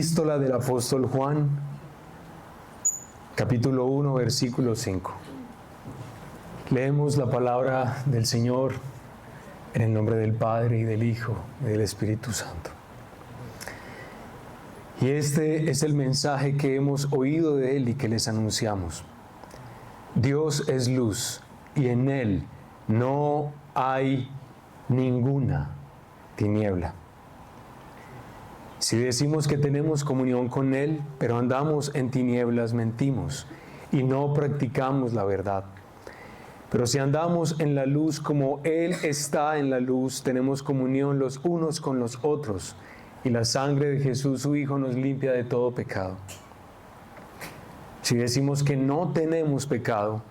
Epístola del apóstol Juan, capítulo 1, versículo 5. Leemos la palabra del Señor en el nombre del Padre y del Hijo y del Espíritu Santo. Y este es el mensaje que hemos oído de Él y que les anunciamos. Dios es luz y en Él no hay ninguna tiniebla. Si decimos que tenemos comunión con Él, pero andamos en tinieblas, mentimos y no practicamos la verdad. Pero si andamos en la luz como Él está en la luz, tenemos comunión los unos con los otros, y la sangre de Jesús, su Hijo, nos limpia de todo pecado. Si decimos que no tenemos pecado,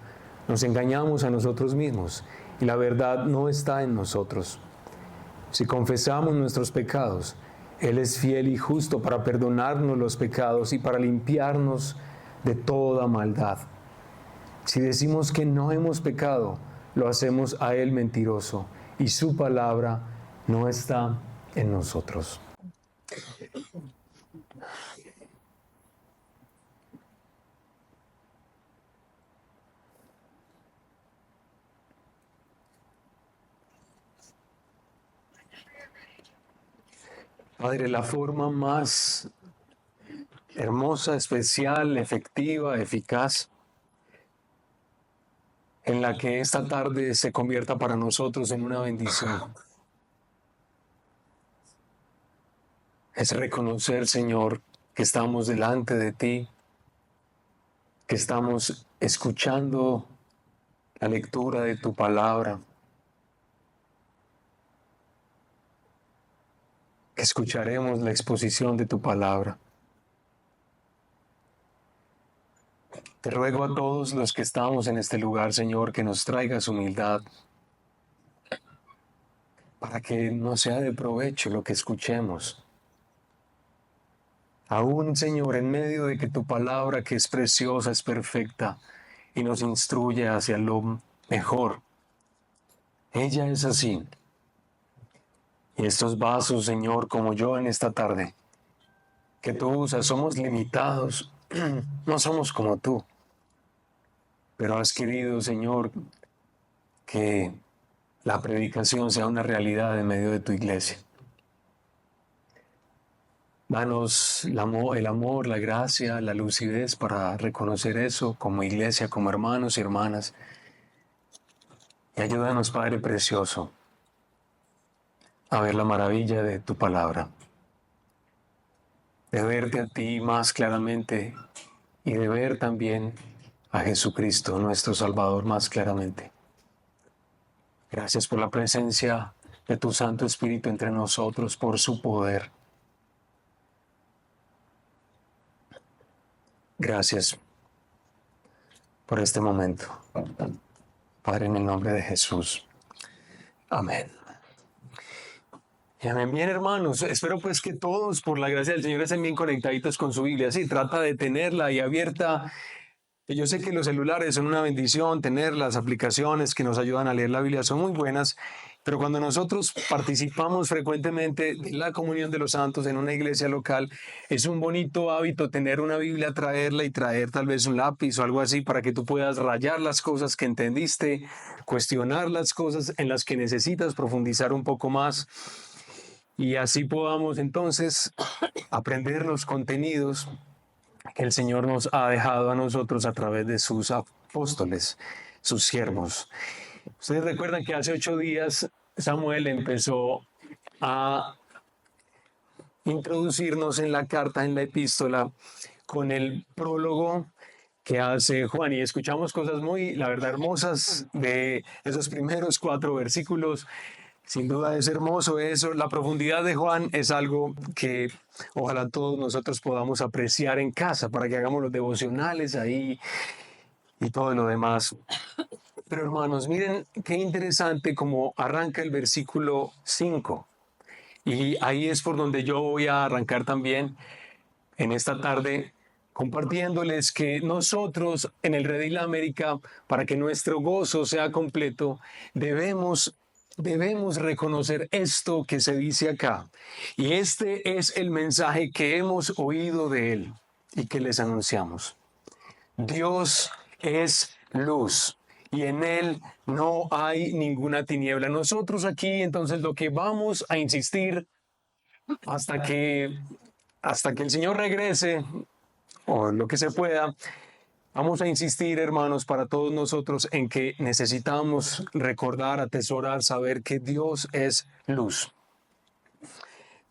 nos engañamos a nosotros mismos, y la verdad no está en nosotros. Si confesamos nuestros pecados, Él es fiel y justo para perdonarnos los pecados y para limpiarnos de toda maldad. Si decimos que no hemos pecado, lo hacemos a Él mentiroso y su palabra no está en nosotros. Padre, la forma más hermosa, especial, efectiva, eficaz, en la que esta tarde se convierta para nosotros en una bendición, es reconocer, Señor, que estamos delante de ti, que estamos escuchando la lectura de tu palabra, que escucharemos la exposición de tu palabra. Te ruego a todos los que estamos en este lugar, Señor, que nos traigas humildad, para que no sea de provecho lo que escuchemos. Aún, Señor, en medio de que tu palabra, que es preciosa, es perfecta y nos instruye hacia lo mejor, ella es así. Y estos vasos, Señor, como yo en esta tarde, que tú usas, somos limitados, no somos como tú. Pero has querido, Señor, que la predicación sea una realidad en medio de tu iglesia. Danos el amor, la gracia, la lucidez para reconocer eso como iglesia, como hermanos y hermanas. Y ayúdanos, Padre Precioso, a ver la maravilla de tu palabra, de verte a ti más claramente y de ver también a Jesucristo, nuestro Salvador, más claramente. Gracias por la presencia de tu Santo Espíritu entre nosotros, por su poder. Gracias por este momento. Padre, en el nombre de Jesús. Amén. Y amén. Bien, hermanos, espero pues que todos, por la gracia del Señor, estén bien conectaditos con su Biblia. Sí, trata de tenerla ahí abierta. Yo sé que los celulares son una bendición, tener las aplicaciones que nos ayudan a leer la Biblia son muy buenas, pero cuando nosotros participamos frecuentemente de la comunión de los santos en una iglesia local, es un bonito hábito tener una Biblia, traerla y traer tal vez un lápiz o algo así para que tú puedas rayar las cosas que entendiste, cuestionar las cosas en las que necesitas profundizar un poco más y así podamos entonces aprender los contenidos que el Señor nos ha dejado a nosotros a través de sus apóstoles, sus siervos. Ustedes recuerdan que hace 8 días Samuel empezó a introducirnos en la carta, en la epístola, con el prólogo que hace Juan, y escuchamos cosas muy, la verdad, hermosas de esos primeros 4 versículos. Sin duda es hermoso eso. La profundidad de Juan es algo que ojalá todos nosotros podamos apreciar en casa para que hagamos los devocionales ahí y todo lo demás. Pero hermanos, miren qué interesante como arranca el versículo 5. Y ahí es por donde yo voy a arrancar también en esta tarde, compartiéndoles que nosotros en el Redil América, para que nuestro gozo sea completo, debemos debemos reconocer esto que se dice acá. Y este es el mensaje que hemos oído de Él y que les anunciamos. Dios es luz y en Él no hay ninguna tiniebla. Nosotros aquí entonces lo que vamos a insistir hasta que el Señor regrese o lo que se pueda, vamos a insistir, hermanos, para todos nosotros en que necesitamos recordar, atesorar, saber que Dios es luz.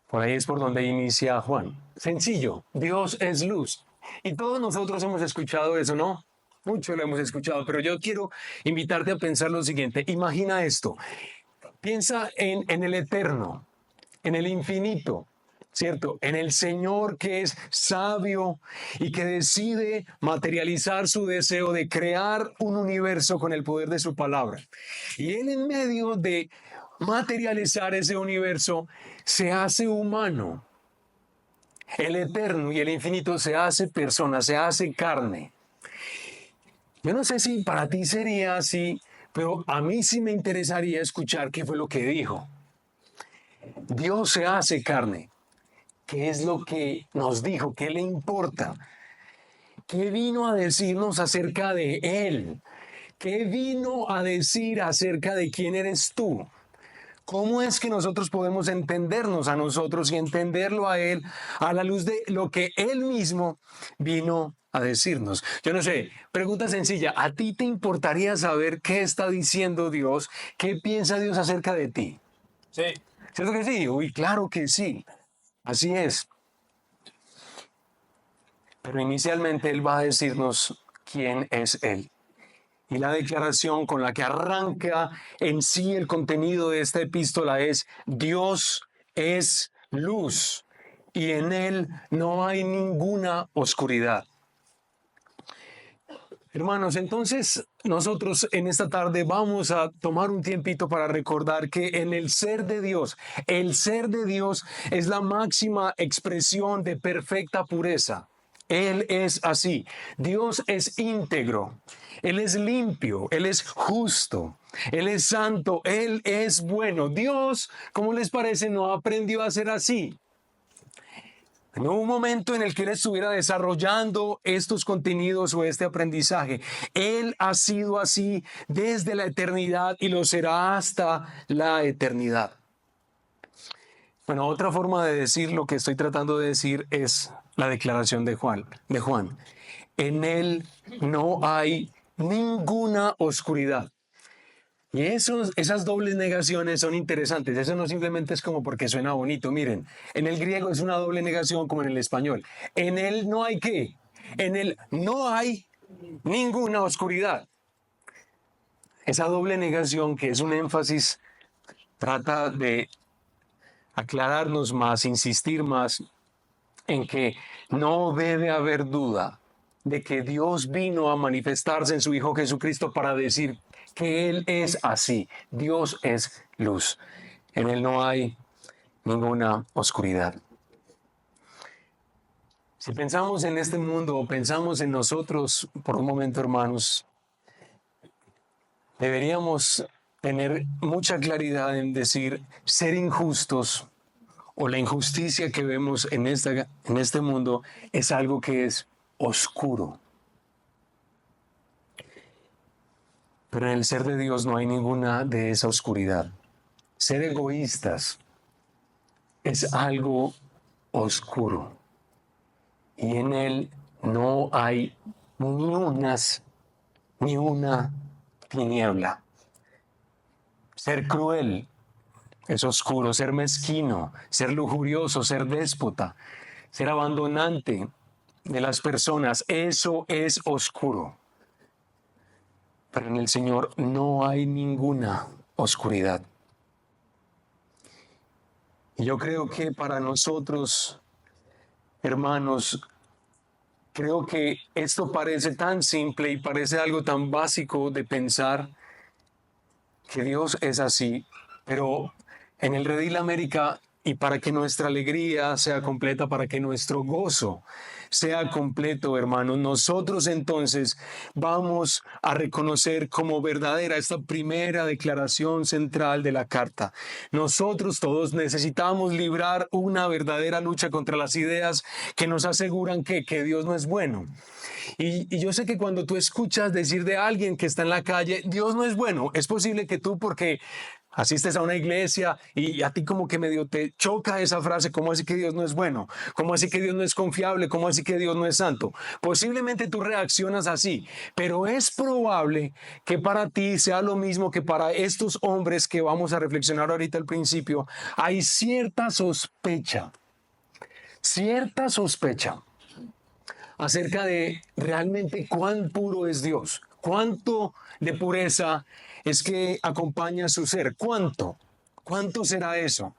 Por ahí es por donde inicia Juan. Sencillo, Dios es luz. Y todos nosotros hemos escuchado eso, ¿no? Mucho lo hemos escuchado, pero yo quiero invitarte a pensar lo siguiente. Imagina esto. Piensa en el eterno, en el infinito, ¿cierto? En el Señor que es sabio y que decide materializar su deseo de crear un universo con el poder de su palabra. Y Él en medio de materializar ese universo se hace humano. El eterno y el infinito se hace persona, se hace carne. Yo no sé si para ti sería así, pero a mí sí me interesaría escuchar qué fue lo que dijo. Dios se hace carne. ¿Qué es lo que nos dijo? ¿Qué le importa? ¿Qué vino a decirnos acerca de Él? ¿Qué vino a decir acerca de quién eres tú? ¿Cómo es que nosotros podemos entendernos a nosotros y entenderlo a Él a la luz de lo que Él mismo vino a decirnos? Yo no sé, pregunta sencilla, ¿a ti te importaría saber qué está diciendo Dios? ¿Qué piensa Dios acerca de ti? Sí. ¿Cierto que sí? Uy, claro que sí. Así es. Pero inicialmente Él va a decirnos quién es Él. Y la declaración con la que arranca en sí el contenido de esta epístola es: Dios es luz y en Él no hay ninguna oscuridad. Hermanos, entonces nosotros en esta tarde vamos a tomar un tiempito para recordar que en el ser de Dios, el ser de Dios es la máxima expresión de perfecta pureza. Él es así. Dios es íntegro. Él es limpio. Él es justo. Él es santo. Él es bueno. Dios, ¿cómo les parece? No aprendió a ser así. No hubo un momento en el que Él estuviera desarrollando estos contenidos o este aprendizaje. Él ha sido así desde la eternidad y lo será hasta la eternidad. Bueno, otra forma de decir lo que estoy tratando de decir es la declaración de Juan. En Él no hay ninguna oscuridad. Y esas dobles negaciones son interesantes. Eso no simplemente es como porque suena bonito. Miren, en el griego es una doble negación como en el español. En Él no hay ¿qué? En Él no hay ninguna oscuridad. Esa doble negación, que es un énfasis, trata de aclararnos más, insistir más en que no debe haber duda de que Dios vino a manifestarse en su Hijo Jesucristo para decir que Él es así. Dios es luz. En Él no hay ninguna oscuridad. Si pensamos en este mundo o pensamos en nosotros por un momento, hermanos, deberíamos tener mucha claridad en decir ser injustos o la injusticia que vemos en este mundo es algo que es oscuro. Pero en el ser de Dios no hay ninguna de esa oscuridad. Ser egoístas es algo oscuro. Y en Él no hay ni una tiniebla. Ser cruel es oscuro. Ser mezquino, ser lujurioso, ser déspota, ser abandonante de las personas, eso es oscuro. Pero en el Señor no hay ninguna oscuridad. Y yo creo que para nosotros, hermanos, creo que esto parece tan simple y parece algo tan básico de pensar que Dios es así, pero en el Redil América, y para que nuestra alegría sea completa, para que nuestro gozo sea completo, hermanos, nosotros entonces vamos a reconocer como verdadera esta primera declaración central de la carta. Nosotros todos necesitamos librar una verdadera lucha contra las ideas que nos aseguran que Dios no es bueno. Y yo sé que cuando tú escuchas decir de alguien que está en la calle, Dios no es bueno, es posible que tú, porque asistes a una iglesia y a ti como que medio te choca esa frase, ¿cómo así que Dios no es bueno? ¿Cómo así que Dios no es confiable? ¿Cómo así que Dios no es santo? Posiblemente tú reaccionas así, pero es probable que para ti sea lo mismo que para estos hombres que vamos a reflexionar ahorita al principio. Hay cierta sospecha acerca de realmente cuán puro es Dios, cuánto de pureza es que acompaña su ser, cuánto será eso.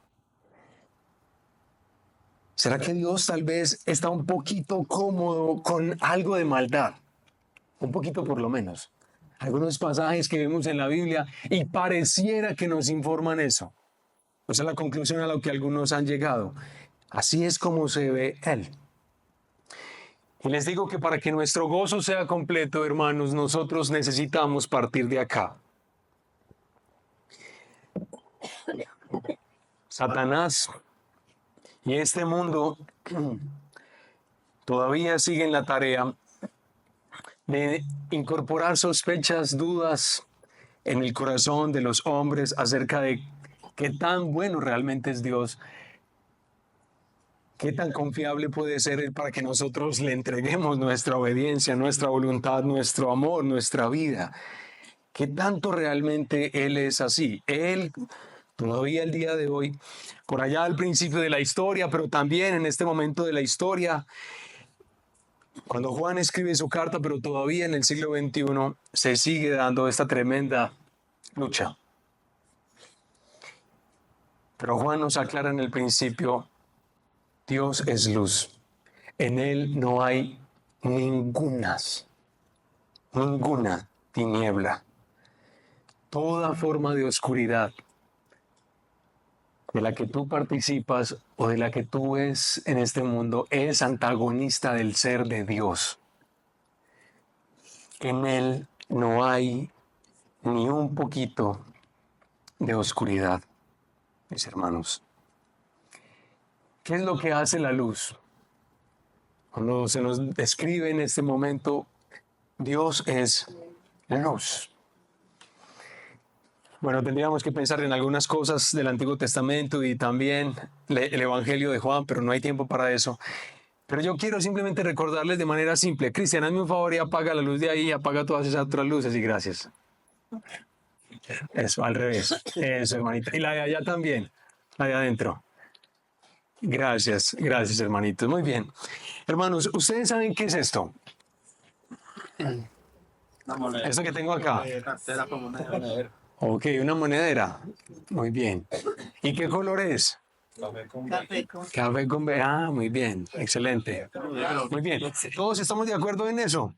¿Será que Dios tal vez está un poquito cómodo con algo de maldad? Un poquito por lo menos. Algunos pasajes que vemos en la Biblia y pareciera que nos informan eso. Esa es la conclusión a la que algunos han llegado. Así es como se ve Él. Y les digo que para que nuestro gozo sea completo, hermanos, nosotros necesitamos partir de acá. Satanás y este mundo todavía siguen la tarea de incorporar sospechas, dudas en el corazón de los hombres acerca de qué tan bueno realmente es Dios, qué tan confiable puede ser Él para que nosotros le entreguemos nuestra obediencia, nuestra voluntad, nuestro amor, nuestra vida. ¿Qué tanto realmente Él es así? Él, todavía el día de hoy, por allá al principio de la historia, pero también en este momento de la historia, cuando Juan escribe su carta, pero todavía en el siglo XXI, se sigue dando esta tremenda lucha. Pero Juan nos aclara en el principio, Dios es luz. En Él no hay ninguna tiniebla. Toda forma de oscuridad de la que tú participas o de la que tú ves en este mundo es antagonista del ser de Dios. En Él no hay ni un poquito de oscuridad, mis hermanos. ¿Qué es lo que hace la luz? Cuando se nos describe en este momento, Dios es luz. Bueno, tendríamos que pensar en algunas cosas del Antiguo Testamento y también el Evangelio de Juan, pero no hay tiempo para eso. Pero yo quiero simplemente recordarles de manera simple. Cristian, hazme un favor y apaga la luz de ahí, apaga todas esas otras luces y gracias. Eso, al revés. Eso, hermanita. Y la de allá también, la de adentro. Gracias, hermanitos. Muy bien. Hermanos, ¿ustedes saben qué es esto? Esto que tengo acá. Ok, una monedera. Muy bien. ¿Y qué color es? Café con B. Ah, muy bien. Excelente. Muy bien. ¿Todos estamos de acuerdo en eso?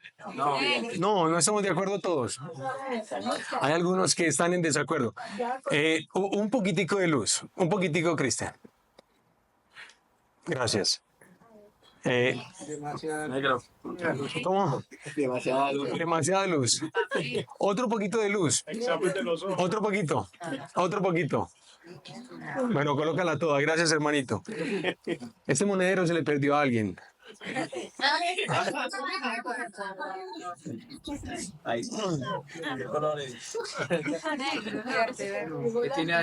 No estamos de acuerdo todos. Hay algunos que están en desacuerdo. Un poquitico de luz. Un poquitico, Cristian. Gracias. Negro. ¿Cómo? Demasiada luz. Demasiada luz. Otro poquito de luz. Otro poquito. Otro poquito. Bueno, colócala toda. Gracias, hermanito. Este monedero se le perdió a alguien.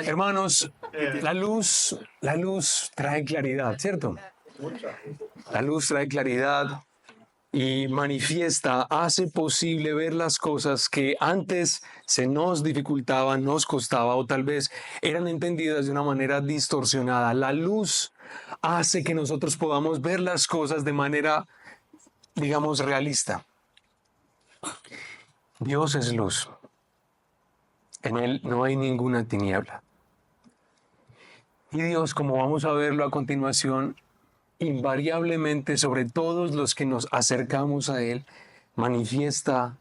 Hermanos, la luz trae claridad, ¿cierto? La luz trae claridad y manifiesta, hace posible ver las cosas que antes se nos dificultaban, nos costaba o tal vez eran entendidas de una manera distorsionada. La luz hace que nosotros podamos ver las cosas de manera, digamos, realista. Dios es luz. En Él no hay ninguna tiniebla. Y Dios, como vamos a verlo a continuación, invariablemente sobre todos los que nos acercamos a Él, manifiesta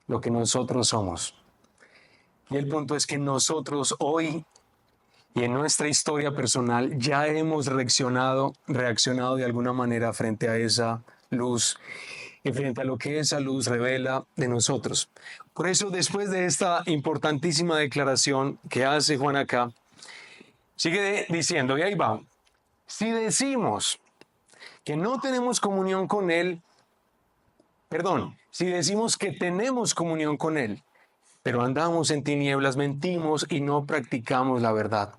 lo que nosotros somos. Y el punto es que nosotros hoy y en nuestra historia personal ya hemos reaccionado de alguna manera frente a esa luz y frente a lo que esa luz revela de nosotros. Por eso, después de esta importantísima declaración que hace Juan acá, sigue diciendo, y ahí va, si decimos que no tenemos comunión con Él, si decimos que tenemos comunión con Él, pero andamos en tinieblas, mentimos y no practicamos la verdad.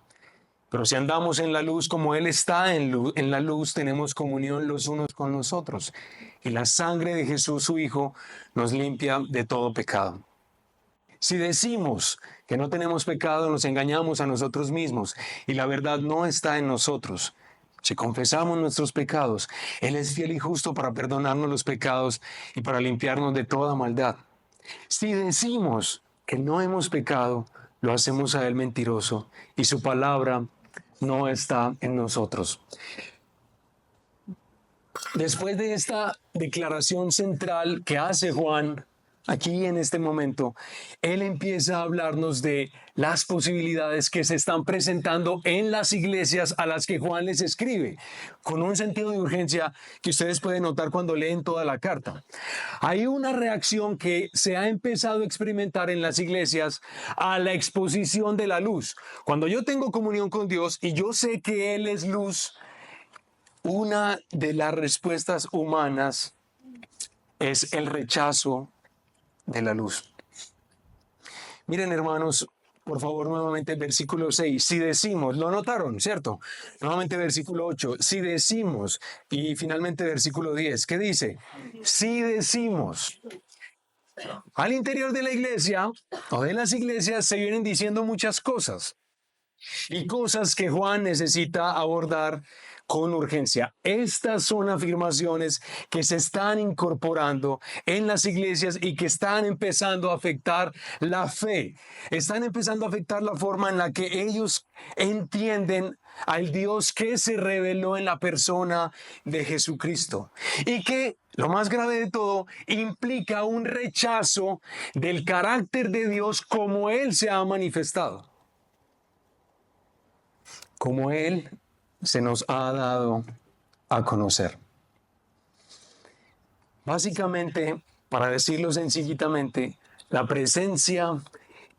Pero si andamos en la luz como Él está en la luz, tenemos comunión los unos con los otros. Y la sangre de Jesús, su Hijo, nos limpia de todo pecado. Si decimos que no tenemos pecado, nos engañamos a nosotros mismos y la verdad no está en nosotros. Si confesamos nuestros pecados, Él es fiel y justo para perdonarnos los pecados y para limpiarnos de toda maldad. Si decimos que no hemos pecado, lo hacemos a Él mentiroso y su palabra no está en nosotros. Después de esta declaración central que hace Juan aquí en este momento, él empieza a hablarnos de las posibilidades que se están presentando en las iglesias a las que Juan les escribe, con un sentido de urgencia que ustedes pueden notar cuando leen toda la carta. Hay una reacción que se ha empezado a experimentar en las iglesias a la exposición de la luz. Cuando yo tengo comunión con Dios y yo sé que Él es luz, una de las respuestas humanas es el rechazo de la luz. Miren, hermanos, por favor, nuevamente versículo 6. Si decimos, lo notaron, ¿cierto? Nuevamente versículo 8. Si decimos, y finalmente versículo 10. ¿Qué dice? Si decimos. Al interior de la iglesia o de las iglesias se vienen diciendo muchas cosas. Y cosas que Juan necesita abordar con urgencia. Estas son afirmaciones que se están incorporando en las iglesias y que están empezando a afectar la fe. Están empezando a afectar la forma en la que ellos entienden al Dios que se reveló en la persona de Jesucristo. Y que, lo más grave de todo, implica un rechazo del carácter de Dios como Él se ha manifestado. Como Él se nos ha dado a conocer. Básicamente, para decirlo sencillamente, la presencia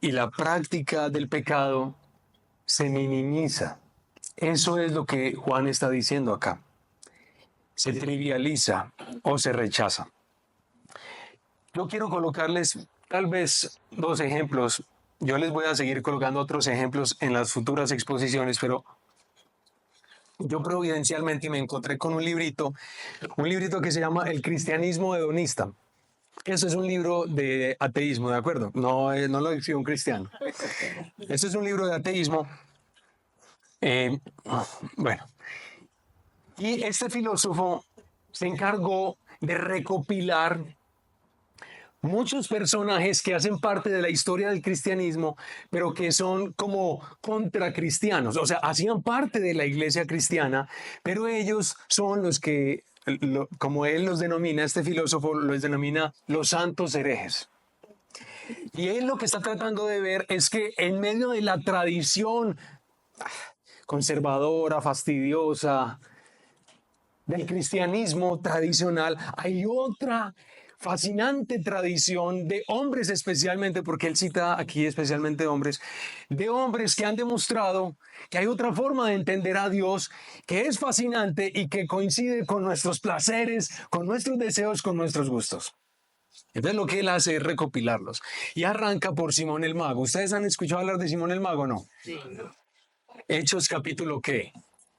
y la práctica del pecado se minimiza. Eso es lo que Juan está diciendo acá. Se trivializa o se rechaza. Yo quiero colocarles tal vez dos ejemplos. Yo les voy a seguir colocando otros ejemplos en las futuras exposiciones, pero yo providencialmente me encontré con un librito que se llama El cristianismo hedonista. Eso es un libro de ateísmo, ¿de acuerdo? No lo escribió un cristiano. Eso es un libro de ateísmo. Bueno, y este filósofo se encargó de recopilar muchos personajes que hacen parte de la historia del cristianismo, pero que son como contracristianos, o sea, hacían parte de la iglesia cristiana, pero ellos son los que, como él los denomina, este filósofo los denomina los santos herejes. Y él lo que está tratando de ver es que en medio de la tradición conservadora, fastidiosa, del cristianismo tradicional, hay otra fascinante tradición de hombres especialmente, porque él cita aquí especialmente hombres, de hombres que han demostrado que hay otra forma de entender a Dios que es fascinante y que coincide con nuestros placeres, con nuestros deseos, con nuestros gustos. Entonces lo que él hace es recopilarlos y arranca por Simón el Mago. ¿Ustedes han escuchado hablar de Simón el Mago o no? Sí. Hechos capítulo ¿qué?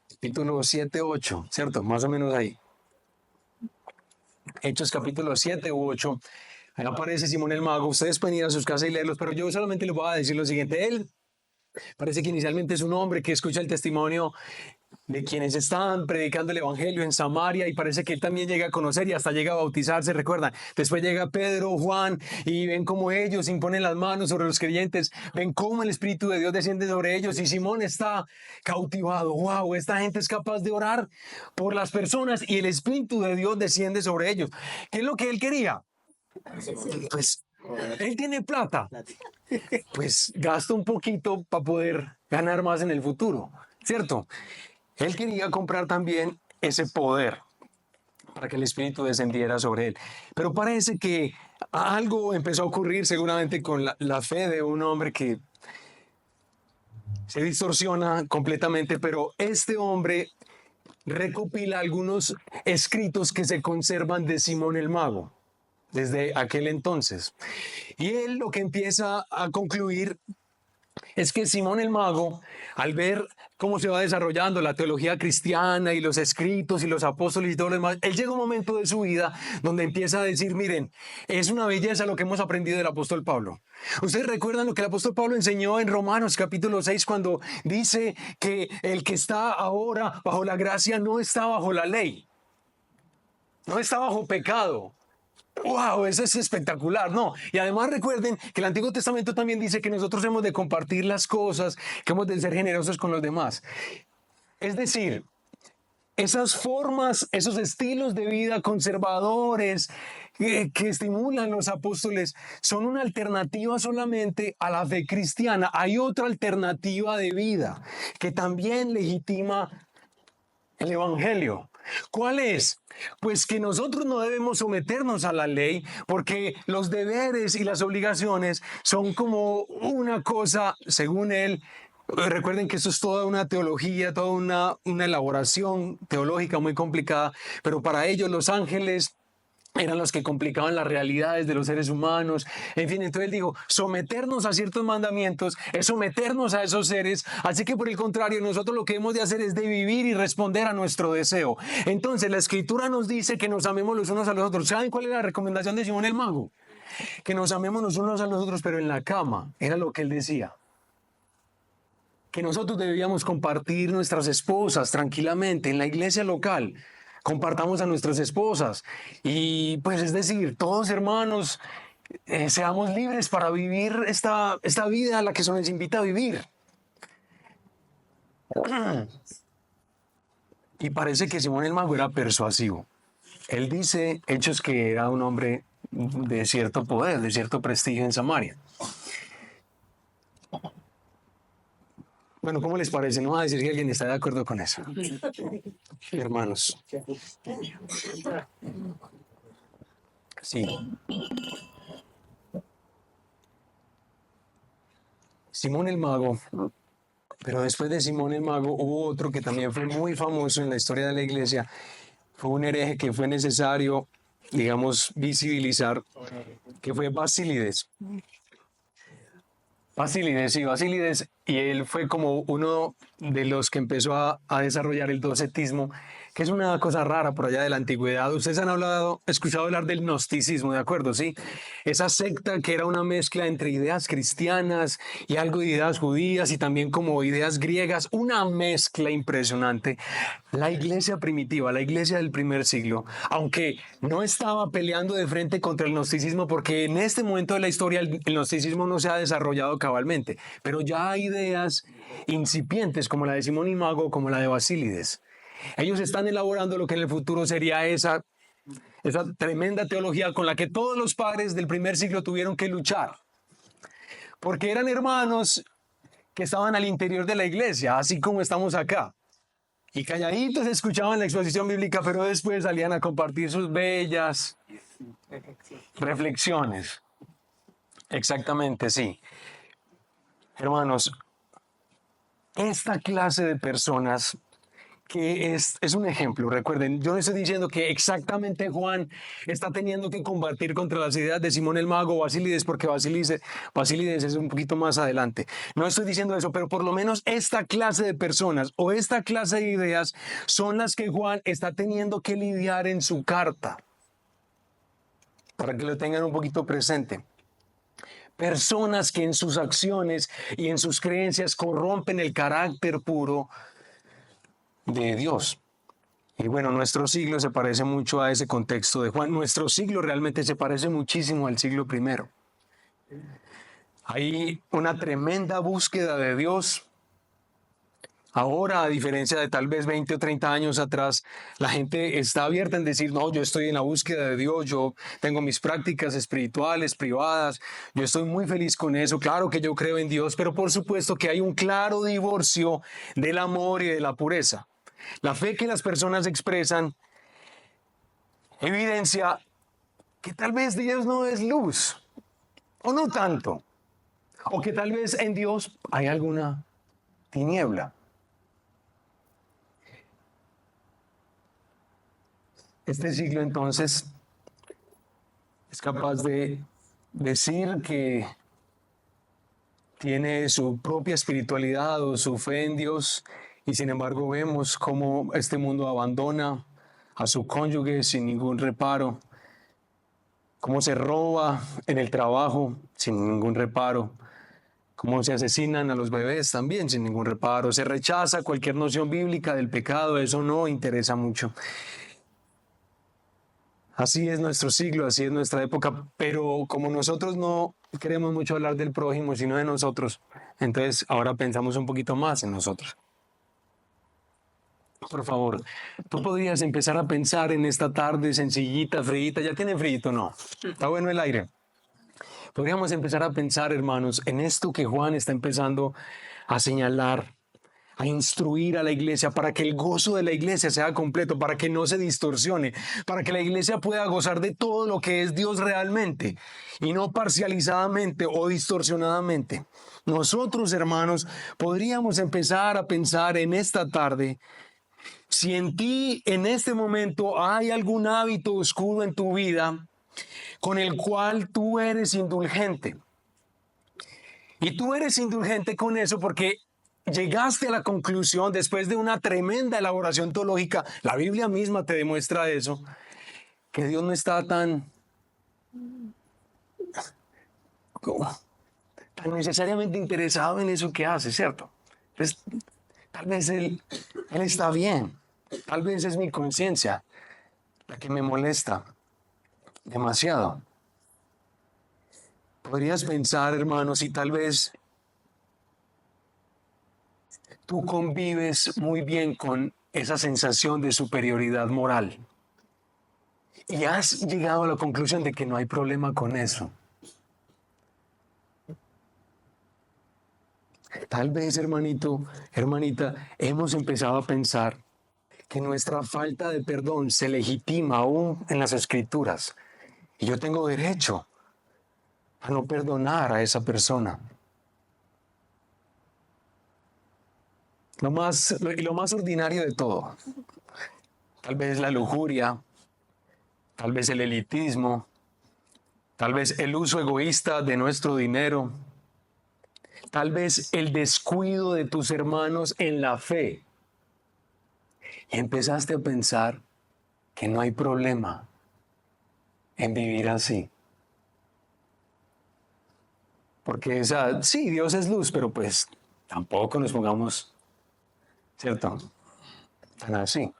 Capítulo 7, 8, ¿cierto? Más o menos ahí. Hechos capítulo 7 u 8. Ahí aparece Simón el Mago. Ustedes pueden ir a sus casas y leerlos, pero yo solamente les voy a decir lo siguiente. Él parece que inicialmente es un hombre que escucha el testimonio de quienes están predicando el evangelio en Samaria y parece que él también llega a conocer y hasta llega a bautizarse, recuerdan. Después llega Pedro, Juan y ven cómo ellos imponen las manos sobre los creyentes, ven cómo el Espíritu de Dios desciende sobre ellos y Simón está cautivado. Wow, esta gente es capaz de orar por las personas y el Espíritu de Dios desciende sobre ellos. ¿Qué es lo que él quería? Pues él tiene plata, pues gasta un poquito para poder ganar más en el futuro, ¿cierto? Él quería comprar también ese poder. para que el Espíritu descendiera sobre él. Pero parece que algo empezó a ocurrir seguramente con la fe de un hombre que se distorsiona completamente, pero este hombre recopila algunos escritos que se conservan de Simón el Mago desde aquel entonces. Y él lo que empieza a concluir es que Simón el Mago, al ver cómo se va desarrollando la teología cristiana y los escritos y los apóstoles y todo lo demás, él llega a un momento de su vida donde empieza a decir, miren, es una belleza lo que hemos aprendido del apóstol Pablo. Ustedes recuerdan lo que el apóstol Pablo enseñó en Romanos capítulo 6 cuando dice que el que está ahora bajo la gracia no está bajo la ley, no está bajo pecado. ¡Wow! Eso es espectacular, ¿no? Y además recuerden que el Antiguo Testamento también dice que nosotros hemos de compartir las cosas, que hemos de ser generosos con los demás. Es decir, esas formas, esos estilos de vida conservadores que estimulan los apóstoles son una alternativa solamente a la fe cristiana. Hay otra alternativa de vida que también legitima el Evangelio. ¿Cuál es? Pues que nosotros no debemos someternos a la ley porque los deberes y las obligaciones son como una cosa, según él. Recuerden que eso es toda una teología, toda una elaboración teológica muy complicada, pero para ellos los ángeles eran los que complicaban las realidades de los seres humanos. En fin, entonces digo, someternos a ciertos mandamientos es someternos a esos seres. Así que por el contrario, nosotros lo que hemos de hacer es de vivir y responder a nuestro deseo. Entonces la Escritura nos dice que nos amemos los unos a los otros. ¿Saben cuál es la recomendación de Simón el Mago? Que nos amemos los unos a los otros, pero en la cama. Era lo que él decía. Que nosotros debíamos compartir nuestras esposas tranquilamente en la iglesia local. Compartamos a nuestras esposas y pues es decir, todos hermanos, seamos libres para vivir esta vida a la que se nos invita a vivir. Y parece que Simón el Mago era persuasivo. Él dice, Hechos, que era un hombre de cierto poder, de cierto prestigio en Samaria. Bueno, ¿cómo les parece? No va a decir que alguien está de acuerdo con eso. Hermanos. Sí. Simón el Mago. Pero después de Simón el Mago hubo otro que también fue muy famoso en la historia de la iglesia. Fue un hereje que fue necesario, digamos, visibilizar, que fue Basílides. Basílides, y él fue como uno de los que empezó a desarrollar el docetismo, que es una cosa rara por allá de la antigüedad. Ustedes han escuchado hablar del gnosticismo, ¿de acuerdo? Sí, esa secta que era una mezcla entre ideas cristianas y algo de ideas judías y también como ideas griegas, una mezcla impresionante. La iglesia primitiva, la iglesia del primer siglo, aunque no estaba peleando de frente contra el gnosticismo, porque en este momento de la historia el gnosticismo no se ha desarrollado cabalmente, pero ya hay ideas incipientes como la de Simón el Mago, como la de Basílides. Ellos están elaborando lo que en el futuro sería esa tremenda teología con la que todos los padres del primer siglo tuvieron que luchar, porque eran hermanos que estaban al interior de la iglesia, así como estamos acá. Y calladitos escuchaban la exposición bíblica, pero después salían a compartir sus bellas reflexiones. Exactamente, sí. Hermanos, esta clase de personas que es un ejemplo, recuerden, yo no estoy diciendo que exactamente Juan está teniendo que combatir contra las ideas de Simón el Mago o Basílides, porque Basílides es un poquito más adelante. No estoy diciendo eso, pero por lo menos esta clase de personas o esta clase de ideas son las que Juan está teniendo que lidiar en su carta, para que lo tengan un poquito presente. Personas que en sus acciones y en sus creencias corrompen el carácter puro de Dios. Y bueno, nuestro siglo se parece mucho a ese contexto de Juan. Nuestro siglo realmente se parece muchísimo al siglo primero. Hay una tremenda búsqueda de Dios. Ahora, a diferencia de tal vez 20 o 30 años atrás, la gente está abierta en decir, no, yo estoy en la búsqueda de Dios, yo tengo mis prácticas espirituales, privadas, yo estoy muy feliz con eso, claro que yo creo en Dios, pero por supuesto que hay un claro divorcio del amor y de la pureza. La fe que las personas expresan evidencia que tal vez Dios no es luz, o no tanto, o que tal vez en Dios hay alguna tiniebla. Este siglo entonces es capaz de decir que tiene su propia espiritualidad o su fe en Dios, y sin embargo vemos cómo este mundo abandona a su cónyuge sin ningún reparo, cómo se roba en el trabajo sin ningún reparo, cómo se asesinan a los bebés también sin ningún reparo, se rechaza cualquier noción bíblica del pecado, eso no interesa mucho. Así es nuestro siglo, así es nuestra época, pero como nosotros no queremos mucho hablar del prójimo, sino de nosotros, entonces ahora pensamos un poquito más en nosotros. Por favor, tú podrías empezar a pensar en esta tarde sencillita, fríita. ¿Ya tiene frío? No. Está bueno el aire. Podríamos empezar a pensar, hermanos, en esto que Juan está empezando a señalar, a instruir a la iglesia para que el gozo de la iglesia sea completo, para que no se distorsione, para que la iglesia pueda gozar de todo lo que es Dios realmente y no parcializadamente o distorsionadamente. Nosotros, hermanos, podríamos empezar a pensar en esta tarde si en ti en este momento hay algún hábito oscuro en tu vida con el cual tú eres indulgente. Y tú eres indulgente con eso porque llegaste a la conclusión después de una tremenda elaboración teológica, la Biblia misma te demuestra eso, que Dios no está tan necesariamente interesado en eso que hace, ¿cierto? Pues, tal vez él está bien, tal vez es mi conciencia la que me molesta demasiado. Podrías pensar, hermanos, si tal vez tú convives muy bien con esa sensación de superioridad moral y has llegado a la conclusión de que no hay problema con eso. Tal vez, hermanito, hermanita, hemos empezado a pensar que nuestra falta de perdón se legitima aún en las Escrituras y yo tengo derecho a no perdonar a esa persona. Lo más ordinario de todo, tal vez la lujuria, tal vez el elitismo, tal vez el uso egoísta de nuestro dinero, tal vez el descuido de tus hermanos en la fe. Y empezaste a pensar que no hay problema en vivir así. Porque sí, Dios es luz, pero pues tampoco nos pongamos, ¿cierto?, tan así.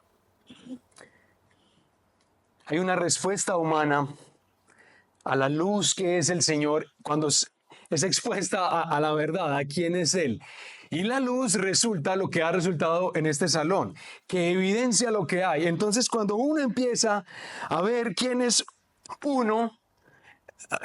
Hay una respuesta humana a la luz que es el Señor cuando es expuesta a la verdad, a quién es Él. Y la luz resulta lo que ha resultado en este salón, que evidencia lo que hay. Entonces, cuando uno empieza a ver quién es uno,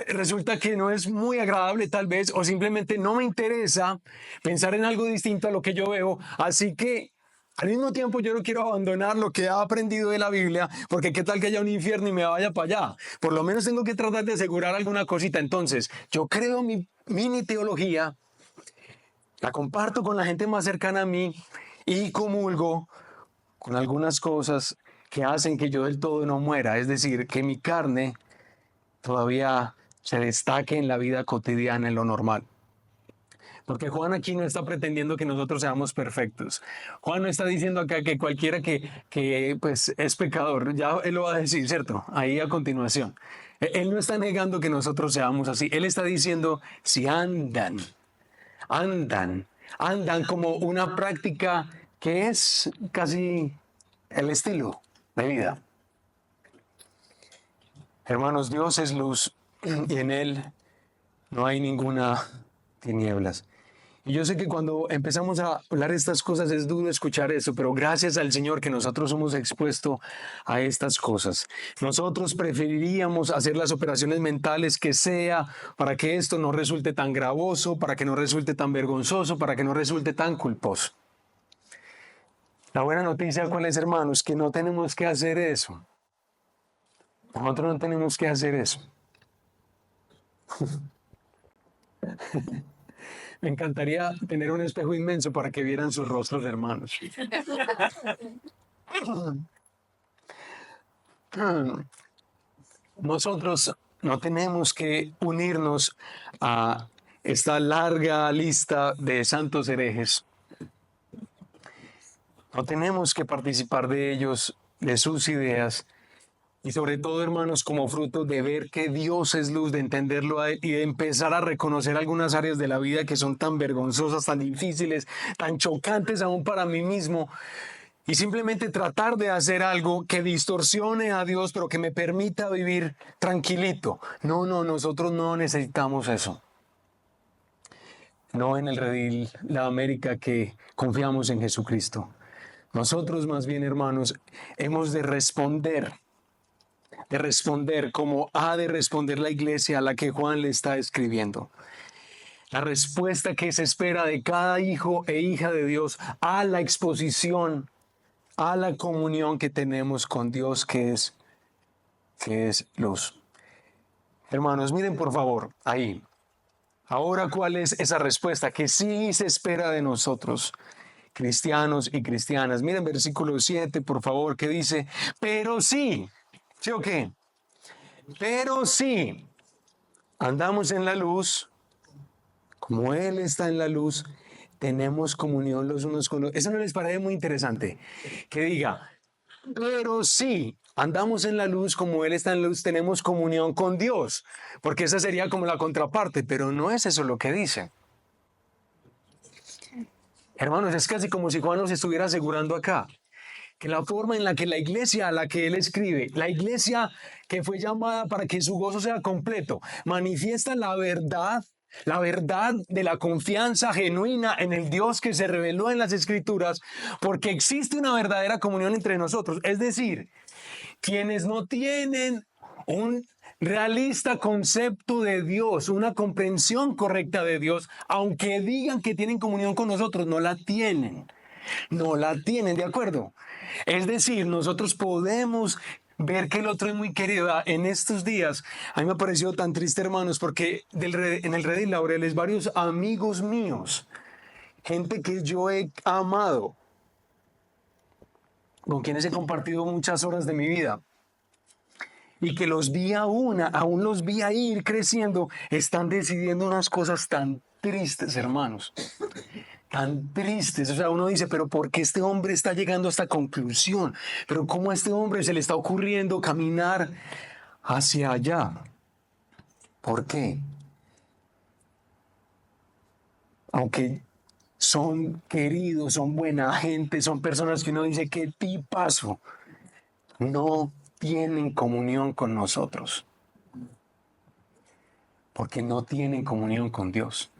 resulta que no es muy agradable tal vez, o simplemente no me interesa pensar en algo distinto a lo que yo veo. Así que al mismo tiempo yo no quiero abandonar lo que he aprendido de la Biblia, porque qué tal que haya un infierno y me vaya para allá. Por lo menos tengo que tratar de asegurar alguna cosita. Entonces, yo creo mi mini teología, la comparto con la gente más cercana a mí y comulgo con algunas cosas que hacen que yo del todo no muera. Es decir, que mi carne todavía se destaque en la vida cotidiana, en lo normal. Porque Juan aquí no está pretendiendo que nosotros seamos perfectos. Juan no está diciendo acá que cualquiera que pues, es pecador, ya él lo va a decir, ¿cierto? Ahí a continuación. Él no está negando que nosotros seamos así. Él está diciendo, si andan como una práctica que es casi el estilo de vida. Hermanos, Dios es luz y en Él no hay ninguna tinieblas. Y yo sé que cuando empezamos a hablar de estas cosas es duro escuchar eso, pero gracias al Señor que nosotros somos expuestos a estas cosas. Nosotros preferiríamos hacer las operaciones mentales que sea para que esto no resulte tan gravoso, para que no resulte tan vergonzoso, para que no resulte tan culposo. La buena noticia, ¿cuál es, hermanos? Que no tenemos que hacer eso. Nosotros no tenemos que hacer eso. Me encantaría tener un espejo inmenso para que vieran sus rostros, hermanos. Nosotros no tenemos que unirnos a esta larga lista de santos herejes. No tenemos que participar de ellos, de sus ideas. Y sobre todo, hermanos, como fruto de ver que Dios es luz, de entenderlo a Él y de empezar a reconocer algunas áreas de la vida que son tan vergonzosas, tan difíciles, tan chocantes aún para mí mismo. Y simplemente tratar de hacer algo que distorsione a Dios, pero que me permita vivir tranquilito. No, nosotros no necesitamos eso. No en el redil, la América, que confiamos en Jesucristo. Nosotros más bien, hermanos, hemos de responder como ha de responder la iglesia a la que Juan le está escribiendo. La respuesta que se espera de cada hijo e hija de Dios a la exposición, a la comunión que tenemos con Dios, que es luz. Hermanos, miren por favor ahí. Ahora, ¿cuál es esa respuesta que sí se espera de nosotros, cristianos y cristianas? Miren versículo 7, por favor, que dice, pero sí, ¿sí o qué? Pero sí, andamos en la luz, como Él está en la luz, tenemos comunión los unos con los otros. ¿Eso no les parece muy interesante? Que diga, pero sí, andamos en la luz, como Él está en la luz, tenemos comunión con Dios. Porque esa sería como la contraparte, pero no es eso lo que dice. Hermanos, es casi como si Juan nos estuviera asegurando acá que la forma en la que la iglesia a la que él escribe, la iglesia que fue llamada para que su gozo sea completo, manifiesta la verdad de la confianza genuina en el Dios que se reveló en las Escrituras, porque existe una verdadera comunión entre nosotros. Es decir, quienes no tienen un realista concepto de Dios, una comprensión correcta de Dios, aunque digan que tienen comunión con nosotros, no la tienen. No la tienen, ¿de acuerdo? Es decir, nosotros podemos ver que el otro es muy querido. En estos días, a mí me ha parecido tan triste, hermanos, porque en el Redil Laureles varios amigos míos, gente que yo he amado, con quienes he compartido muchas horas de mi vida, y que los vi aún los vi ahí ir creciendo, están decidiendo unas cosas tan tristes, hermanos. Tan tristes, o sea, uno dice, pero ¿por qué este hombre está llegando a esta conclusión? Pero ¿cómo a este hombre se le está ocurriendo caminar hacia allá? ¿Por qué? Aunque son queridos, son buena gente, son personas que uno dice, qué tipazo, no tienen comunión con nosotros, porque no tienen comunión con Dios.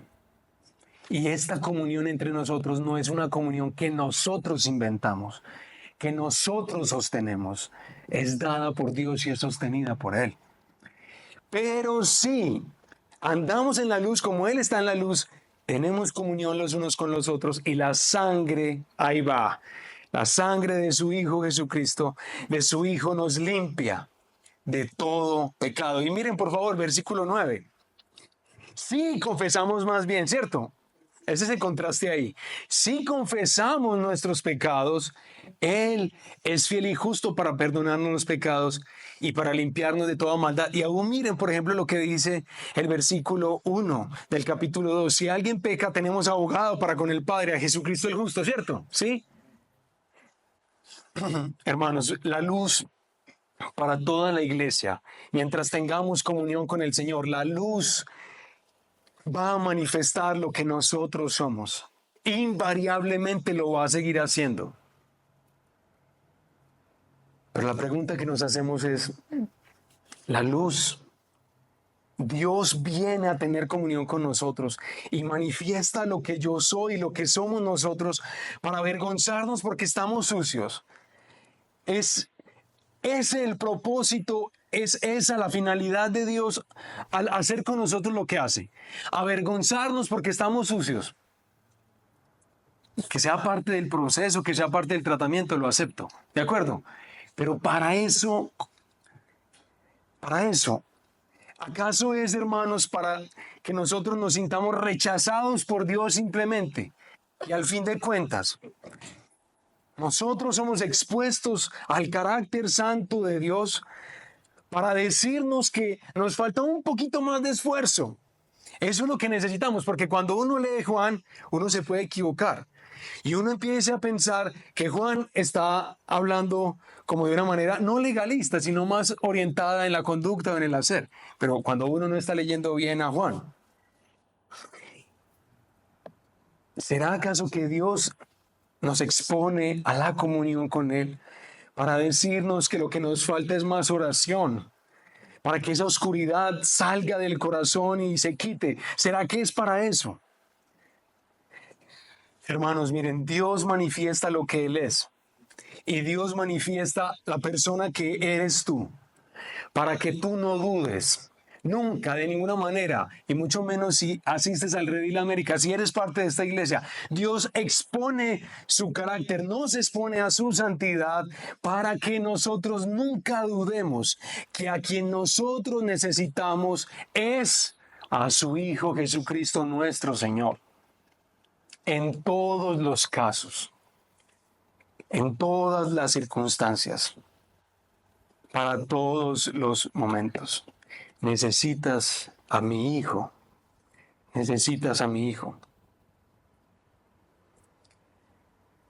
Y esta comunión entre nosotros no es una comunión que nosotros inventamos, que nosotros sostenemos, es dada por Dios y es sostenida por Él. Pero sí, andamos en la luz como Él está en la luz, tenemos comunión los unos con los otros y la sangre, ahí va, la sangre de su Hijo Jesucristo, de su Hijo nos limpia de todo pecado. Y miren por favor, versículo 9. Sí, confesamos más bien, ¿cierto? Ese es el contraste ahí. Si confesamos nuestros pecados, Él es fiel y justo para perdonarnos los pecados y para limpiarnos de toda maldad. Y aún miren, por ejemplo, lo que dice el versículo 1 del capítulo 2. Si alguien peca, tenemos abogado para con el Padre, a Jesucristo el justo, ¿cierto? ¿Sí? Hermanos, la luz para toda la iglesia, mientras tengamos comunión con el Señor, la luz va a manifestar lo que nosotros somos. Invariablemente lo va a seguir haciendo. Pero la pregunta que nos hacemos es, la luz, Dios viene a tener comunión con nosotros y manifiesta lo que yo soy, lo que somos nosotros, para avergonzarnos porque estamos sucios. Es ese el propósito, es esa la finalidad de Dios al hacer con nosotros lo que hace. Avergonzarnos porque estamos sucios. Que sea parte del proceso, que sea parte del tratamiento, lo acepto. ¿De acuerdo? Pero para eso para eso. ¿Acaso es, hermanos, para que nosotros nos sintamos rechazados por Dios simplemente? Y al fin de cuentas, nosotros somos expuestos al carácter santo de Dios para decirnos que nos falta un poquito más de esfuerzo. Eso es lo que necesitamos, porque cuando uno lee Juan, uno se puede equivocar. Y uno empieza a pensar que Juan está hablando como de una manera no legalista, sino más orientada en la conducta o en el hacer. Pero cuando uno no está leyendo bien a Juan, ¿será acaso que Dios nos expone a la comunión con Él para decirnos que lo que nos falta es más oración? Para que esa oscuridad salga del corazón y se quite. ¿Será que es para eso? Hermanos, miren, Dios manifiesta lo que Él es. Y Dios manifiesta la persona que eres tú. Para que tú no dudes. Nunca, de ninguna manera, y mucho menos si asistes al Redil América, si eres parte de esta iglesia, Dios expone su carácter, nos expone a su santidad para que nosotros nunca dudemos que a quien nosotros necesitamos es a su Hijo Jesucristo nuestro Señor. En todos los casos, en todas las circunstancias, para todos los momentos. Necesitas a mi hijo. Necesitas a mi hijo.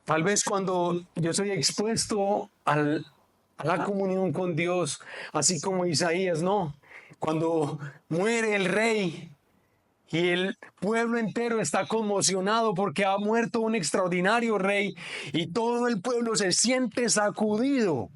Tal vez cuando yo soy expuesto a la comunión con Dios, así como Isaías, ¿no? Cuando muere el rey y el pueblo entero está conmocionado porque ha muerto un extraordinario rey y todo el pueblo se siente sacudido.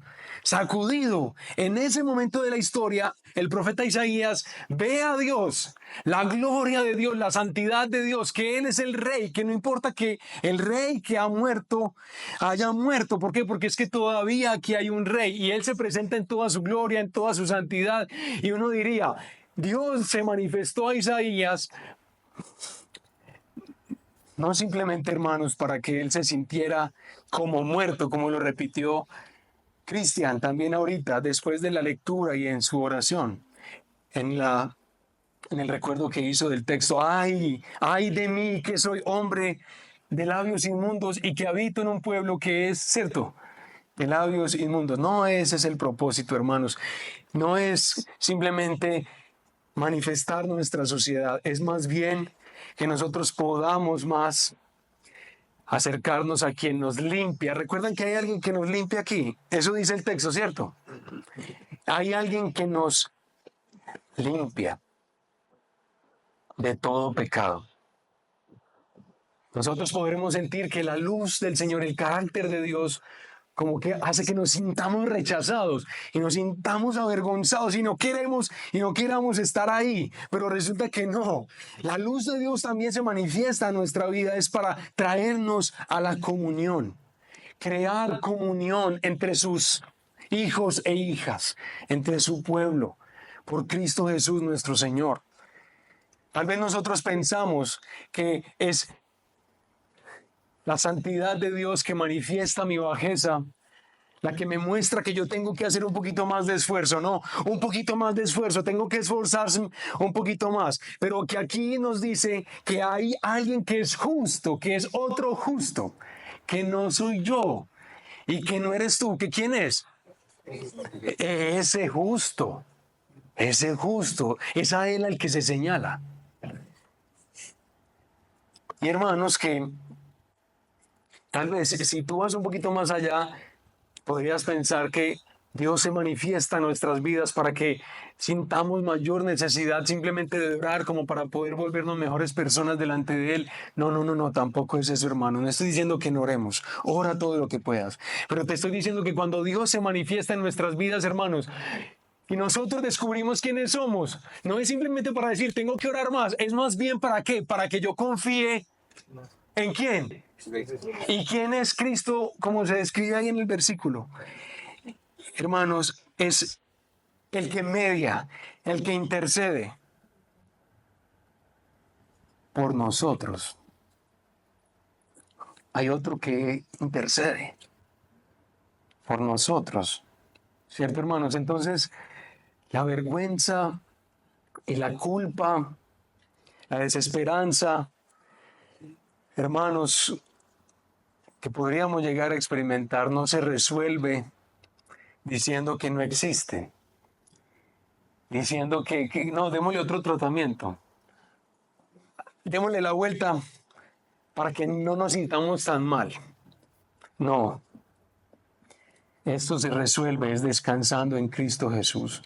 En ese momento de la historia, el profeta Isaías ve a Dios, la gloria de Dios, la santidad de Dios, que Él es el rey, que no importa que el rey que ha muerto haya muerto. ¿Por qué? Porque es que todavía aquí hay un rey y Él se presenta en toda su gloria, en toda su santidad. Y uno diría, Dios se manifestó a Isaías no simplemente, hermanos, para que Él se sintiera como muerto, como lo repitió Cristian también ahorita, después de la lectura y en su oración, en el recuerdo que hizo del texto, ay de mí que soy hombre de labios inmundos y que habito en un pueblo que es, cierto, de labios inmundos. No, ese es el propósito, hermanos. No es simplemente manifestar nuestra sociedad, es más bien que nosotros podamos más acercarnos a quien nos limpia. ¿Recuerdan que hay alguien que nos limpia aquí? Eso dice el texto, ¿cierto? Hay alguien que nos limpia de todo pecado. Nosotros podremos sentir que la luz del Señor, el carácter de Dios, como que hace que nos sintamos rechazados y nos sintamos avergonzados y no queramos estar ahí. Pero resulta que no. La luz de Dios también se manifiesta en nuestra vida, es para traernos a la comunión, crear comunión entre sus hijos e hijas, entre su pueblo, por Cristo Jesús nuestro Señor. Tal vez nosotros pensamos que es la santidad de Dios que manifiesta mi bajeza, la que me muestra que yo tengo que hacer un poquito más de esfuerzo, no, un poquito más de esfuerzo, tengo que esforzarse un poquito más, pero que aquí nos dice que hay alguien que es justo, que es otro justo, que no soy yo y que no eres tú, que quién es, ese justo, es a él al que se señala. Y hermanos, que tal vez si tú vas un poquito más allá, podrías pensar que Dios se manifiesta en nuestras vidas para que sintamos mayor necesidad simplemente de orar como para poder volvernos mejores personas delante de Él. No, tampoco es eso, hermano. No estoy diciendo que no oremos. Ora todo lo que puedas. Pero te estoy diciendo que cuando Dios se manifiesta en nuestras vidas, hermanos, y nosotros descubrimos quiénes somos, no es simplemente para decir, tengo que orar más. Es más bien para qué, para que yo confíe ¿en quién? ¿Y quién es Cristo como se describe ahí en el versículo? Hermanos, es el que media, el que intercede por nosotros. Hay otro que intercede por nosotros. ¿Cierto, hermanos? Entonces, la vergüenza y la culpa, la desesperanza, hermanos, que podríamos llegar a experimentar no se resuelve diciendo que no existe, diciendo que no, démosle otro tratamiento, démosle la vuelta para que no nos sintamos tan mal. No, esto se resuelve es descansando en Cristo Jesús.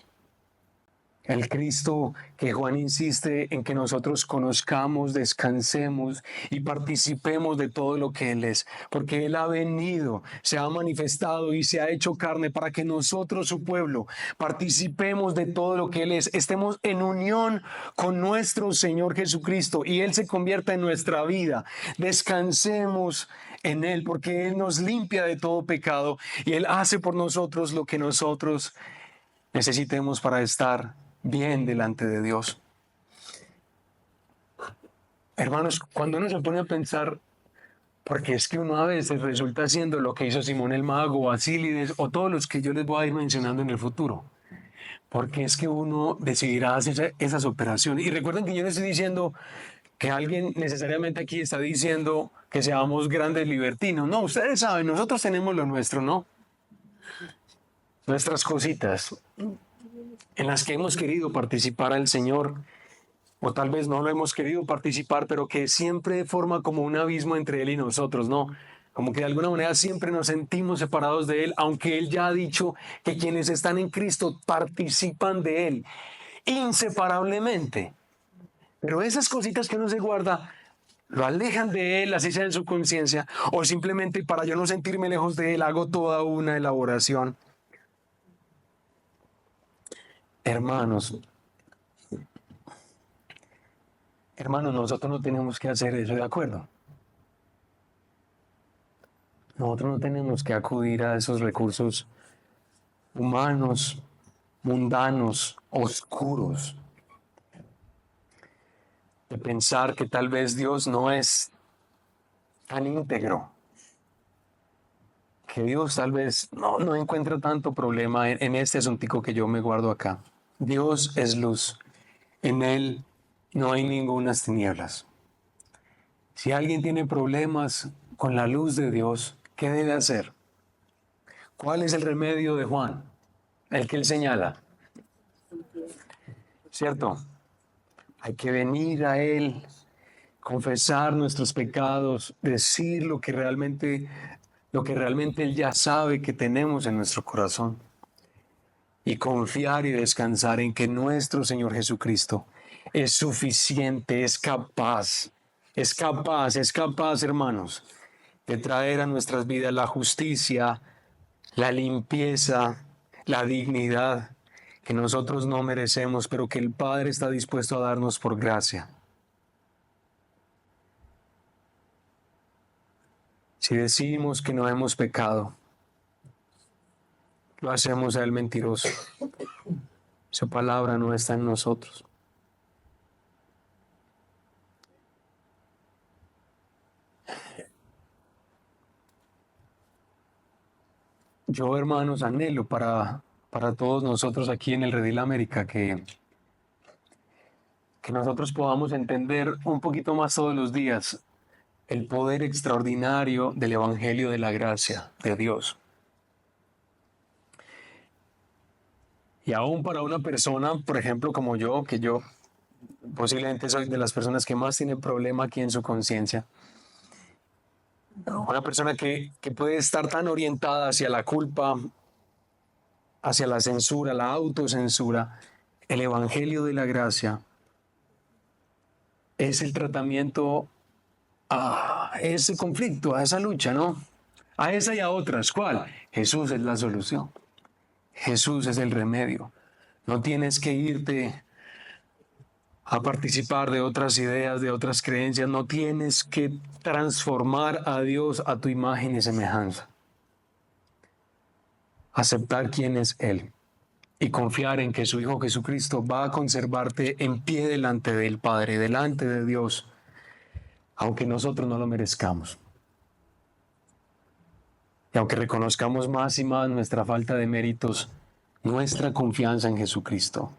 El Cristo que Juan insiste en que nosotros conozcamos, descansemos y participemos de todo lo que Él es, porque Él ha venido, se ha manifestado y se ha hecho carne para que nosotros, su pueblo, participemos de todo lo que Él es, estemos en unión con nuestro Señor Jesucristo y Él se convierta en nuestra vida. Descansemos en Él, porque Él nos limpia de todo pecado y Él hace por nosotros lo que nosotros necesitemos para estar bien delante de Dios. Hermanos, cuando uno se pone a pensar, porque es que uno a veces resulta haciendo lo que hizo Simón el Mago, Basílides, o todos los que yo les voy a ir mencionando en el futuro, porque es que uno decidirá hacer esas operaciones. Y recuerden que yo no estoy diciendo que alguien necesariamente aquí está diciendo que seamos grandes libertinos. No, ustedes saben, nosotros tenemos lo nuestro, ¿no? Nuestras cositas en las que hemos querido participar al Señor, o tal vez no lo hemos querido participar, pero que siempre forma como un abismo entre Él y nosotros, ¿no? Como que de alguna manera siempre nos sentimos separados de Él, aunque Él ya ha dicho que quienes están en Cristo participan de Él inseparablemente. Pero esas cositas que uno se guarda lo alejan de Él, así sea en su conciencia, o simplemente para yo no sentirme lejos de Él hago toda una elaboración. Hermanos, nosotros no tenemos que hacer eso, ¿de acuerdo? Nosotros no tenemos que acudir a esos recursos humanos, mundanos, oscuros, de pensar que tal vez Dios no es tan íntegro, que Dios tal vez no encuentra tanto problema en este asuntico que yo me guardo acá. Dios es luz, en Él no hay ningunas tinieblas. Si alguien tiene problemas con la luz de Dios, ¿qué debe hacer? ¿Cuál es el remedio de Juan? El que él señala. ¿Cierto? Hay que venir a Él, confesar nuestros pecados, decir lo que realmente Él ya sabe que tenemos en nuestro corazón y confiar y descansar en que nuestro Señor Jesucristo es suficiente, es capaz, hermanos, de traer a nuestras vidas la justicia, la limpieza, la dignidad que nosotros no merecemos, pero que el Padre está dispuesto a darnos por gracia. Si decimos que no hemos pecado, lo hacemos a Él mentiroso. Su palabra no está en nosotros. Yo, hermanos, anhelo para todos nosotros aquí en el Redil América que nosotros podamos entender un poquito más todos los días el poder extraordinario del Evangelio de la gracia de Dios. Y aún para una persona, por ejemplo, como yo, que yo posiblemente soy de las personas que más tiene problema aquí en su conciencia, una persona que puede estar tan orientada hacia la culpa, hacia la censura, la autocensura, el Evangelio de la gracia es el tratamiento a ese conflicto, a esa lucha, ¿no? A esa y a otras. ¿Cuál? Jesús es la solución. Jesús es el remedio. No tienes que irte a participar de otras ideas, de otras creencias. No tienes que transformar a Dios a tu imagen y semejanza. Aceptar quién es Él y confiar en que su Hijo Jesucristo va a conservarte en pie delante del Padre, delante de Dios, aunque nosotros no lo merezcamos. Y aunque reconozcamos más y más nuestra falta de méritos, Nuestra confianza en Jesucristo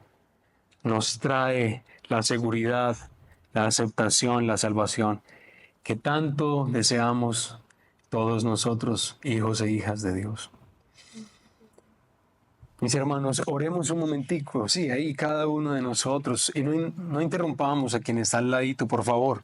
nos trae la seguridad, la aceptación, la salvación que tanto deseamos todos nosotros, hijos e hijas de Dios. Mis hermanos, oremos un momentico, sí, ahí cada uno de nosotros, y no interrumpamos a quien está al ladito, por favor.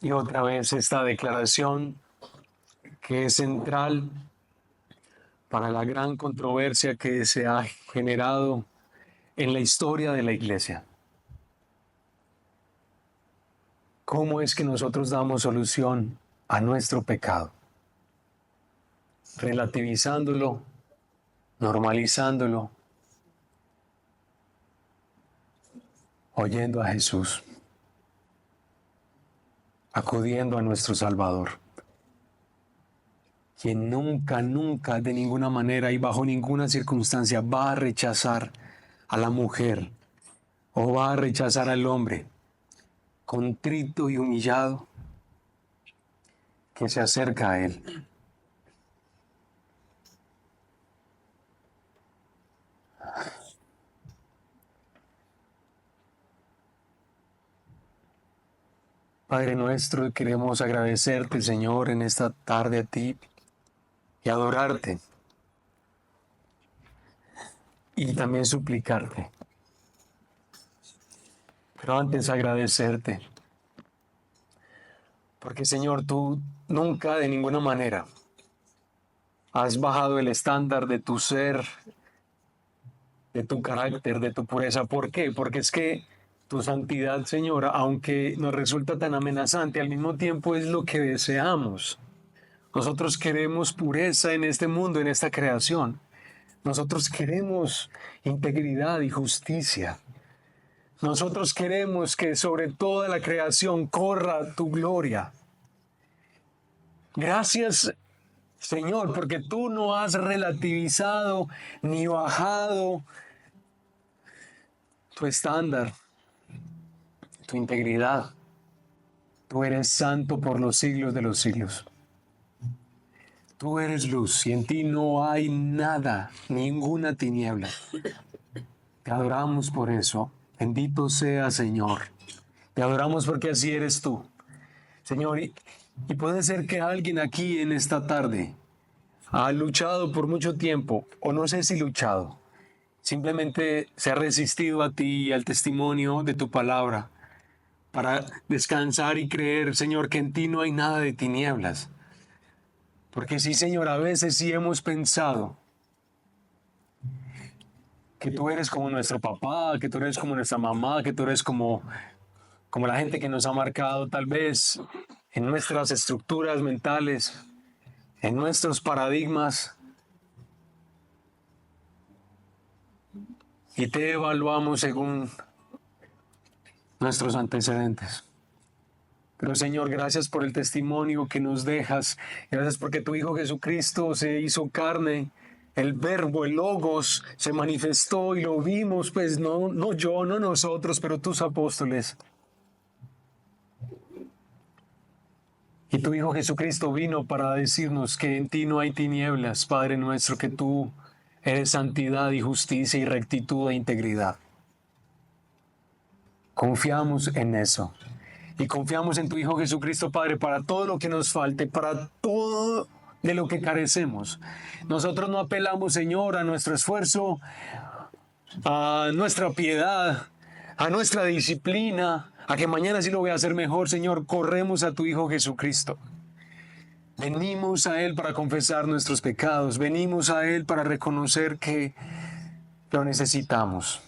Y otra vez esta declaración que es central para la gran controversia que se ha generado en la historia de la iglesia. ¿Cómo es que nosotros damos solución a nuestro pecado? Relativizándolo, normalizándolo, oyendo a Jesús, acudiendo a nuestro Salvador, quien nunca, nunca, de ninguna manera y bajo ninguna circunstancia va a rechazar a la mujer o va a rechazar al hombre contrito y humillado que se acerca a Él. Padre nuestro, queremos agradecerte, Señor, en esta tarde a ti y adorarte y también suplicarte. Pero antes agradecerte, porque Señor, tú nunca de ninguna manera has bajado el estándar de tu ser, de tu carácter, de tu pureza. ¿Por qué? Porque es que tu santidad, Señor, aunque nos resulta tan amenazante, al mismo tiempo es lo que deseamos. Nosotros queremos pureza en este mundo, en esta creación. Nosotros queremos integridad y justicia. Nosotros queremos que sobre toda la creación corra tu gloria. Gracias, Señor, porque tú no has relativizado ni bajado tu estándar, tu integridad. Tú eres santo por los siglos de los siglos. Tú eres luz y en ti no hay nada, ninguna tiniebla. Te adoramos por eso. Bendito sea, Señor. Te adoramos porque así eres tú. Señor, y puede ser que alguien aquí en esta tarde ha luchado por mucho tiempo, o no sé si luchado, simplemente se ha resistido a ti y al testimonio de tu palabra para descansar y creer, Señor, que en ti no hay nada de tinieblas. Porque sí, Señor, a veces sí hemos pensado que tú eres como nuestro papá, que tú eres como nuestra mamá, que tú eres como la gente que nos ha marcado tal vez en nuestras estructuras mentales, en nuestros paradigmas. Y te evaluamos según nuestros antecedentes. Pero Señor, gracias por el testimonio que nos dejas. Gracias porque tu Hijo Jesucristo se hizo carne. El verbo, el logos, se manifestó y lo vimos, pues no yo, no nosotros, pero tus apóstoles. Y tu Hijo Jesucristo vino para decirnos que en ti no hay tinieblas, Padre nuestro, que tú eres santidad y justicia y rectitud e integridad. Confiamos en eso. Y confiamos en tu Hijo Jesucristo, Padre, para todo lo que nos falte, para todo de lo que carecemos. Nosotros no apelamos, Señor, a nuestro esfuerzo, a nuestra piedad, a nuestra disciplina, a que mañana sí lo voy a hacer mejor, Señor. Corremos a tu Hijo Jesucristo. Venimos a Él para confesar nuestros pecados. Venimos a Él para reconocer que lo necesitamos.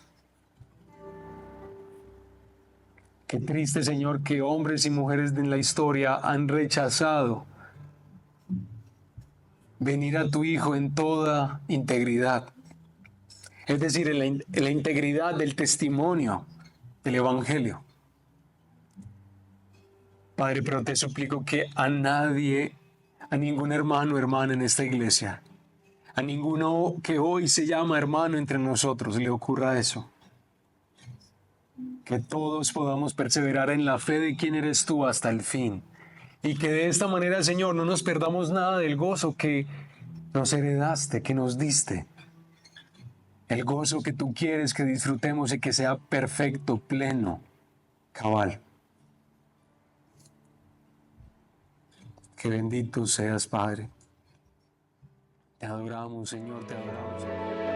Qué triste, Señor, que hombres y mujeres en la historia han rechazado venir a tu Hijo en toda integridad. Es decir, en la integridad del testimonio del Evangelio. Padre, pero te suplico que a nadie a ningún hermano o hermana en esta iglesia, a ninguno que hoy se llama hermano entre nosotros le ocurra eso. Que todos podamos perseverar en la fe de quién eres tú hasta el fin. Y que de esta manera, Señor, no nos perdamos nada del gozo que nos heredaste, que nos diste. El gozo que tú quieres que disfrutemos y que sea perfecto, pleno, cabal. Que bendito seas, Padre. Te adoramos, Señor, te adoramos.